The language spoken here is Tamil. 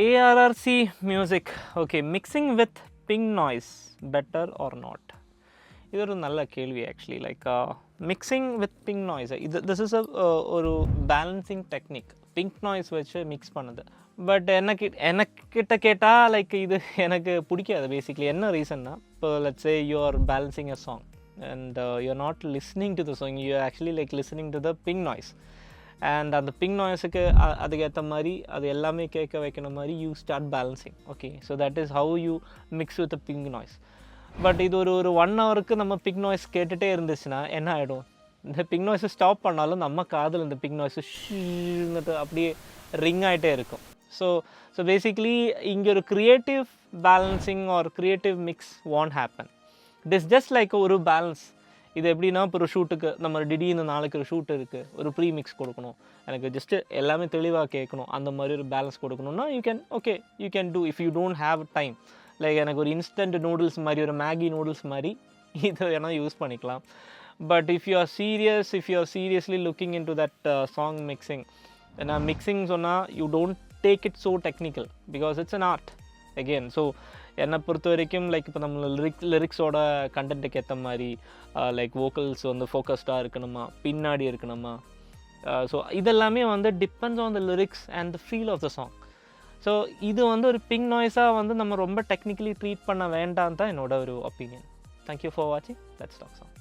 ARRC music, okay, mixing with ping noise, better or not? இது ஒரு நல்ல கேள்வி actually. Like mixing with pink noise, this is ஒரு பேலன்சிங் டெக்னிக். பிங்க் நாய்ஸ் வச்சு மிக்ஸ் பண்ணுது. பட் எனக்கிட்ட கேட்டால் லைக் இது எனக்கு பிடிக்காது பேசிக்லி. என்ன ரீசன்னா, இப்போ let's say you are balancing a song and you are not listening to the song, you actually like listening to the pink noise. And அந்த பிங்க் நாய்ஸுக்கு அதுக்கேற்ற மாதிரி அது எல்லாமே கேட்க வைக்கிற மாதிரி you start balancing. Okay, so that is how you mix with pink noise. But இது ஒரு 1 ஹவருக்கு நம்ம பிங்க் நாய்ஸ் கேட்டுகிட்டே இருந்துச்சுன்னா என்ன ஆகிடும், இந்த பிங்க் நாய்ஸை ஸ்டாப் பண்ணாலும் நம்ம காதில் இந்த பிங்க் நாய்ஸு ஷீங்கிறது அப்படியே ரிங் ஆகிட்டே இருக்கும். ஸோ பேசிக்லி இங்கே ஒரு creative balancing or creative mix want happen. It is just like ஒரு பேலன்ஸ். இது எப்படின்னா, இப்போ ஒரு ஷூட்டுக்கு நம்ம திடீர்னு நாளைக்கு ஒரு ஷூட் இருக்குது, ஒரு ப்ரீ மிக்ஸ் கொடுக்கணும், எனக்கு ஜஸ்ட்டு எல்லாமே தெளிவாக கேட்கணும், அந்த மாதிரி ஒரு பேலன்ஸ் கொடுக்கணும்னா you can do if you don't have time. Like எனக்கு ஒரு இன்ஸ்டன்ட் நூடுல்ஸ் மாதிரி, ஒரு மேகி நூடுல்ஸ் மாதிரி இதை வேணால் யூஸ் பண்ணிக்கலாம். But if you are seriously looking in to that song mixing, ஏன்னா மிக்சிங் சொன்னால் you don't take it so technical because it's an art again. So என்னை பொறுத்த வரைக்கும் லைக் இப்போ நம்ம லிரிக்ஸோட கண்டென்ட்டுக்கு ஏற்ற மாதிரி லைக் வோக்கல்ஸ் வந்து ஃபோக்கஸ்டாக இருக்கணுமா, பின்னாடி இருக்கணுமா, ஸோ இதெல்லாமே வந்து depends on the lyrics and the feel of the song. So இது வந்து ஒரு பிங்க் நாய்ஸாக வந்து நம்ம ரொம்ப டெக்னிக்கலி ட்ரீட் பண்ண வேண்டாம் தான் என்னோட ஒரு ஒப்பீனியன். தேங்க்யூ ஃபார் வாட்சிங். Let's talk song.